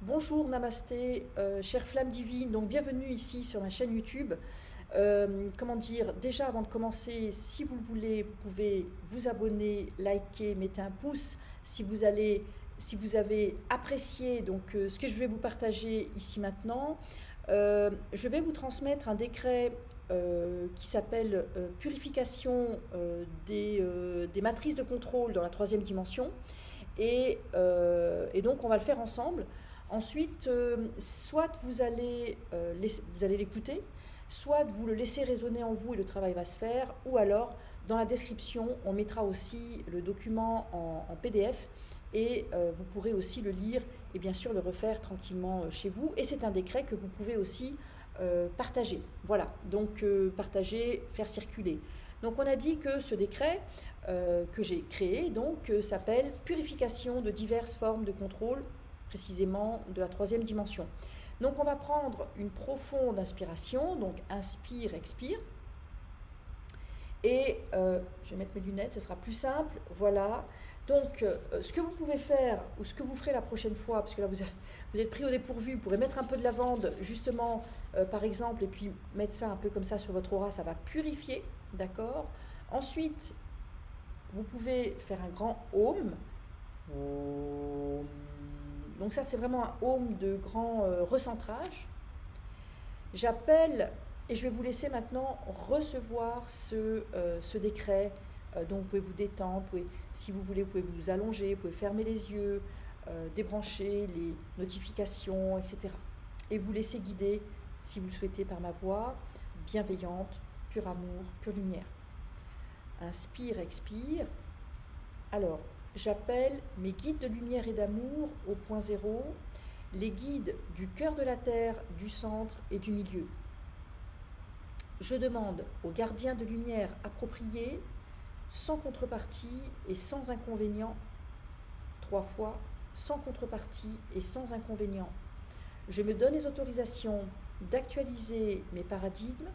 Bonjour, namasté, chère flamme divine, donc bienvenue ici sur ma chaîne YouTube. Comment dire, déjà avant de commencer, si vous le voulez, vous pouvez vous abonner, liker, mettre un pouce si vous avez apprécié ce que je vais vous partager ici maintenant. Je vais vous transmettre un décret qui s'appelle Purification des matrices de contrôle dans la troisième dimension. Et donc on va le faire ensemble. Ensuite, soit vous allez l'écouter, soit vous le laissez résonner en vous et le travail va se faire, ou alors dans la description, on mettra aussi le document en PDF et vous pourrez aussi le lire et bien sûr le refaire tranquillement chez vous. Et c'est un décret que vous pouvez aussi partager. Voilà, donc partager, faire circuler. Donc on a dit que ce décret que j'ai créé s'appelle Purification de diverses formes de contrôle, précisément de la troisième dimension. Donc on va prendre une profonde inspiration, donc inspire, expire. Et je vais mettre mes lunettes, ce sera plus simple. Voilà. Donc ce que vous pouvez faire, ou ce que vous ferez la prochaine fois, parce que là vous êtes pris au dépourvu, vous pourrez mettre un peu de lavande, justement, par exemple, et puis mettre ça un peu comme ça sur votre aura, ça va purifier, d'accord? Ensuite, vous pouvez faire un grand Om. Donc ça, c'est vraiment un Om de grand recentrage. J'appelle, et je vais vous laisser maintenant recevoir ce décret. Donc vous pouvez vous détendre, si vous voulez, vous pouvez vous allonger, vous pouvez fermer les yeux, débrancher les notifications, etc. Et vous laisser guider, si vous le souhaitez, par ma voix bienveillante, pur amour, pure lumière. Inspire, expire. Alors, j'appelle mes guides de lumière et d'amour au point zéro, les guides du cœur de la terre, du centre et du milieu. Je demande aux gardiens de lumière appropriés, sans contrepartie et sans inconvénient, 3 fois, sans contrepartie et sans inconvénient. Je me donne les autorisations d'actualiser mes paradigmes,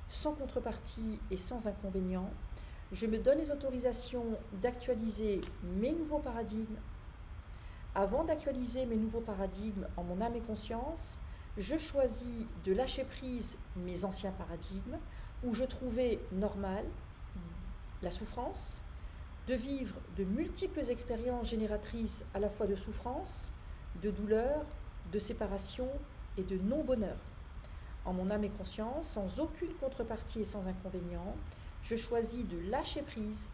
sans contrepartie et sans inconvénient. Je me donne les autorisations d'actualiser mes nouveaux paradigmes. Avant d'actualiser mes nouveaux paradigmes en mon âme et conscience, je choisis de lâcher prise mes anciens paradigmes où je trouvais normal la souffrance, de vivre de multiples expériences génératrices à la fois de souffrance, de douleur, de séparation et de non-bonheur. En mon âme et conscience, sans aucune contrepartie et sans inconvénient, je choisis de lâcher prise,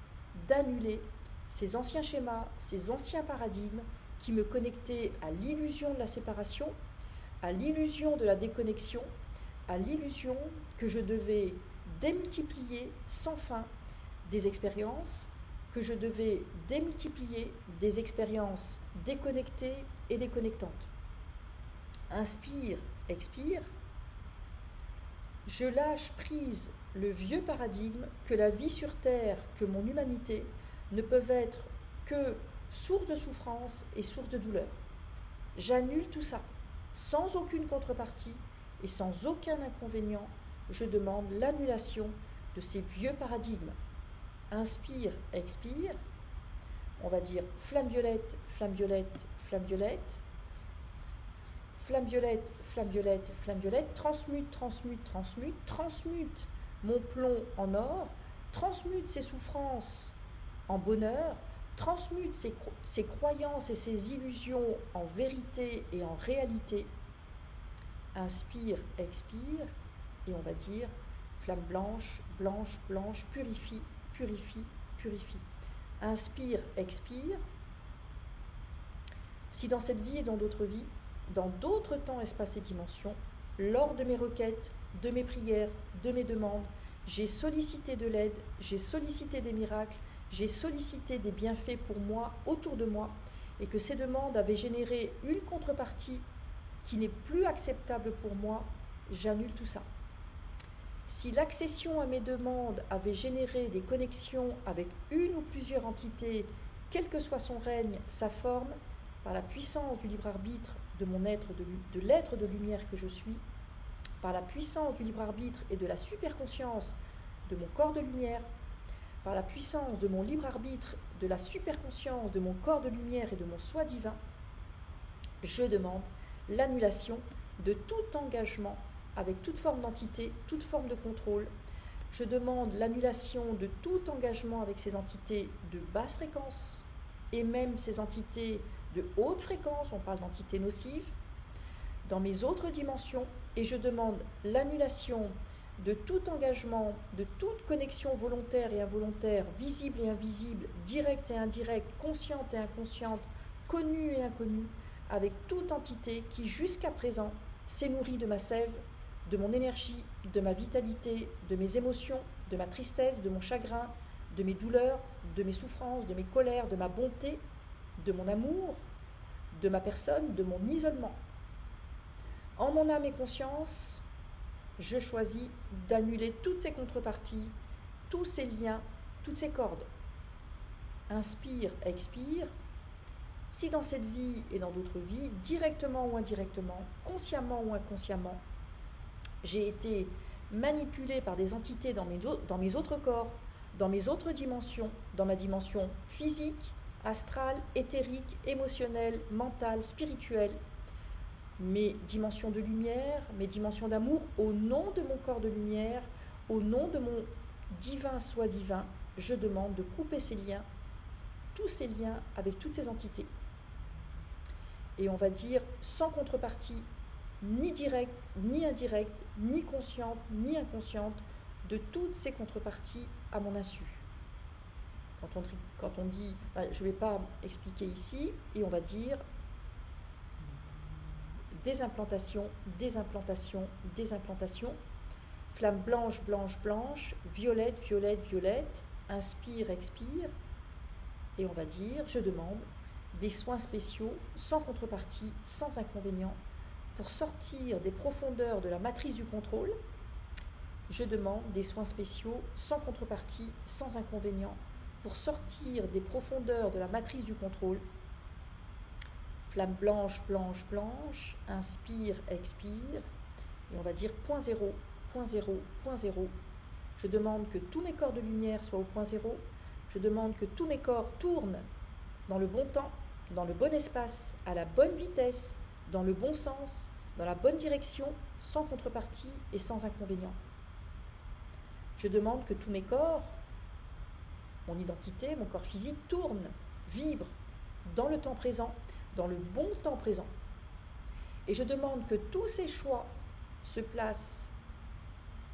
d'annuler ces anciens schémas, ces anciens paradigmes qui me connectaient à l'illusion de la séparation, à l'illusion de la déconnexion, à l'illusion que je devais démultiplier sans fin des expériences, que je devais démultiplier des expériences déconnectées et déconnectantes. Inspire, expire. Je lâche prise le vieux paradigme que la vie sur Terre, que mon humanité ne peuvent être que source de souffrance et source de douleur. J'annule tout ça, sans aucune contrepartie et sans aucun inconvénient. Je demande l'annulation de ces vieux paradigmes. Inspire, expire. On va dire flamme violette, flamme violette, flamme violette. Flamme violette, flamme violette, flamme violette. Transmute, transmute, transmute. Transmute mon plomb en or. Transmute ces souffrances en bonheur. Transmute ces croyances et ces illusions en vérité et en réalité. Inspire, expire. Et on va dire flamme blanche, blanche, blanche. Purifie, purifie, purifie. Inspire, expire. Si dans cette vie et dans d'autres vies, dans d'autres temps, espaces et dimensions, lors de mes requêtes, de mes prières, de mes demandes, j'ai sollicité de l'aide, j'ai sollicité des miracles, j'ai sollicité des bienfaits pour moi, autour de moi, et que ces demandes avaient généré une contrepartie qui n'est plus acceptable pour moi, j'annule tout ça. Si l'accession à mes demandes avait généré des connexions avec une ou plusieurs entités, quel que soit son règne, sa forme, par la puissance du libre arbitre de mon être, de l'être de lumière que je suis, par la puissance du libre arbitre et de la superconscience de mon corps de lumière, par la puissance de mon libre arbitre, de la superconscience de mon corps de lumière et de mon soi divin, je demande l'annulation de tout engagement avec toute forme d'entité, toute forme de contrôle. Je demande l'annulation de tout engagement avec ces entités de basse fréquence et même ces entités de haute fréquence, on parle d'entités nocives, dans mes autres dimensions, et je demande l'annulation de tout engagement, de toute connexion volontaire et involontaire, visible et invisible, directe et indirecte, consciente et inconsciente, connue et inconnue, avec toute entité qui jusqu'à présent s'est nourrie de ma sève, de mon énergie, de ma vitalité, de mes émotions, de ma tristesse, de mon chagrin, de mes douleurs, de mes souffrances, de mes colères, de ma bonté, de mon amour, de ma personne, de mon isolement. En mon âme et conscience, je choisis d'annuler toutes ces contreparties, tous ces liens, toutes ces cordes. Inspire, expire. Si dans cette vie et dans d'autres vies, directement ou indirectement, consciemment ou inconsciemment, j'ai été manipulée par des entités dans mes autres corps, dans mes autres dimensions, dans ma dimension physique, astrale, éthérique, émotionnelle, mentale, spirituelle, mes dimensions de lumière, mes dimensions d'amour, au nom de mon corps de lumière, au nom de mon divin soi divin, je demande de couper ces liens, tous ces liens avec toutes ces entités. Et on va dire sans contrepartie, ni directe, ni indirecte, ni consciente, ni inconsciente, de toutes ces contreparties à mon insu. Quand on dit, je ne vais pas expliquer ici, et on va dire désimplantation, désimplantation, désimplantation, flamme blanche, blanche, blanche, violette, violette, violette, inspire, expire, et on va dire, je demande des soins spéciaux, sans contrepartie, sans inconvénient, pour sortir des profondeurs de la matrice du contrôle. Je demande des soins spéciaux, sans contrepartie, sans inconvénient, pour sortir des profondeurs de la matrice du contrôle. Flamme blanche, blanche, blanche, inspire, expire, et on va dire point zéro, point zéro, point zéro. Je demande que tous mes corps de lumière soient au point zéro. Je demande que tous mes corps tournent dans le bon temps, dans le bon espace, à la bonne vitesse, dans le bon sens, dans la bonne direction, sans contrepartie et sans inconvénient. Je demande que tous mes corps, mon identité, mon corps physique, tournent, vibrent dans le temps présent, dans le bon temps présent. Et je demande que tous ces choix se placent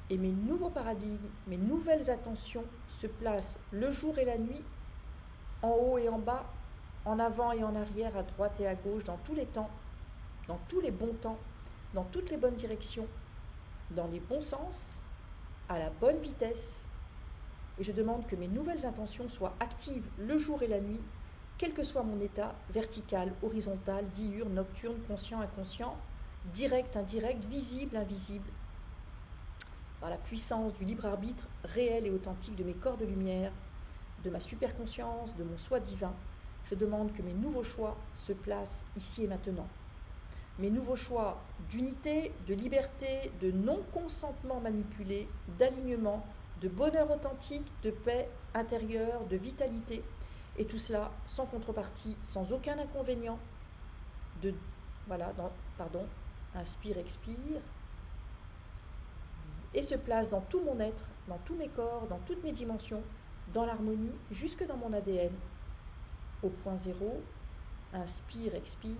et mes nouveaux paradigmes, mes nouvelles attentions se placent le jour et la nuit, en haut et en bas, en avant et en arrière, à droite et à gauche, dans tous les temps, dans tous les bons temps, dans toutes les bonnes directions, dans les bons sens, à la bonne vitesse. Et je demande que mes nouvelles intentions soient actives le jour et la nuit, quel que soit mon état, vertical, horizontal, diurne, nocturne, conscient, inconscient, direct, indirect, visible, invisible, par la puissance du libre arbitre réel et authentique de mes corps de lumière, de ma superconscience, de mon soi divin. Je demande que mes nouveaux choix se placent ici et maintenant. Mes nouveaux choix d'unité, de liberté, de non-consentement manipulé, d'alignement, de bonheur authentique, de paix intérieure, de vitalité, et tout cela sans contrepartie, sans aucun inconvénient. Inspire, expire, et se place dans tout mon être, dans tous mes corps, dans toutes mes dimensions, dans l'harmonie, jusque dans mon ADN. Au point zéro, inspire, expire,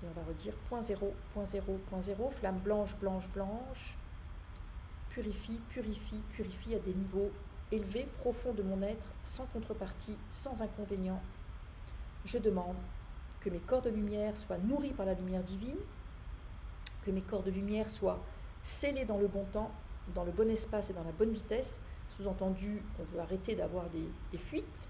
et on va redire point zéro, point zéro, point zéro, flamme blanche, blanche, blanche, purifie, purifie, purifie à des niveaux élevés, profonds de mon être, sans contrepartie, sans inconvénient. Je demande que mes corps de lumière soient nourris par la lumière divine, que mes corps de lumière soient scellés dans le bon temps, dans le bon espace et dans la bonne vitesse. Sous-entendu, on veut arrêter d'avoir des fuites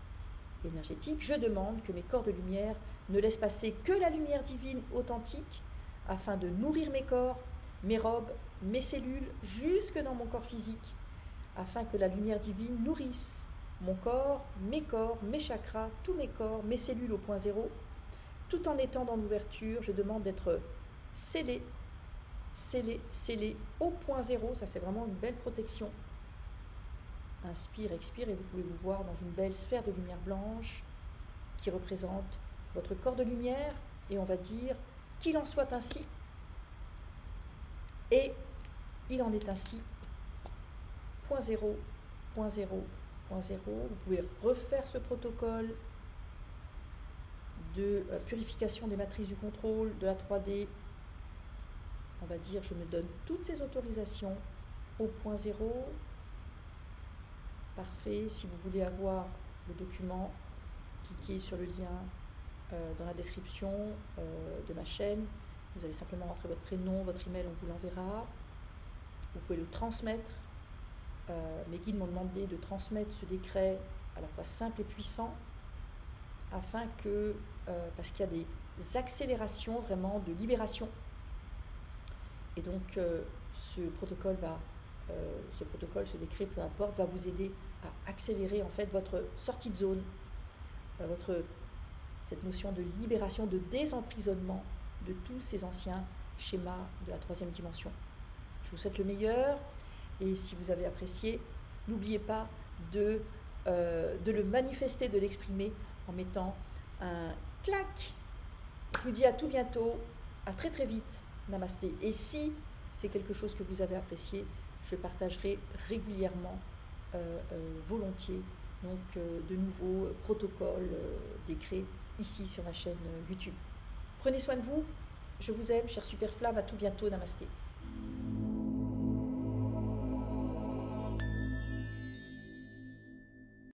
énergétiques. Je demande que mes corps de lumière ne laissent passer que la lumière divine authentique afin de nourrir mes corps, mes robes, mes cellules, jusque dans mon corps physique, afin que la lumière divine nourrisse mon corps, mes chakras, tous mes corps, mes cellules au point zéro, tout en étant dans l'ouverture. Je demande d'être scellé, scellé, scellé au point zéro. Ça, c'est vraiment une belle protection. Inspire, expire, et vous pouvez vous voir dans une belle sphère de lumière blanche qui représente votre corps de lumière, et on va dire qu'il en soit ainsi. Et il en est ainsi. Point 0, point 0, point 0. Vous pouvez refaire ce protocole de purification des matrices du contrôle, de la 3D. On va dire, je me donne toutes ces autorisations au point 0. Parfait. Si vous voulez avoir le document, cliquez sur le lien dans la description de ma chaîne. Vous allez simplement rentrer votre prénom, votre email, on vous l'enverra. Vous pouvez le transmettre. Mes guides m'ont demandé de transmettre ce décret à la fois simple et puissant, afin que, parce qu'il y a des accélérations vraiment de libération. Et donc ce protocole, ce décret, peu importe, va vous aider à accélérer en fait votre sortie de zone, cette notion de libération, de désemprisonnement de tous ces anciens schémas de la 3e dimension. Je vous souhaite le meilleur, et si vous avez apprécié, n'oubliez pas de le manifester, de l'exprimer en mettant un clac. Je vous dis à tout bientôt, à très très vite. Namasté. Et si c'est quelque chose que vous avez apprécié, je partagerai régulièrement, volontiers, donc de nouveaux protocoles, décrets ici sur ma chaîne YouTube. Prenez soin de vous, je vous aime, chère Superflamme, à tout bientôt, Namasté.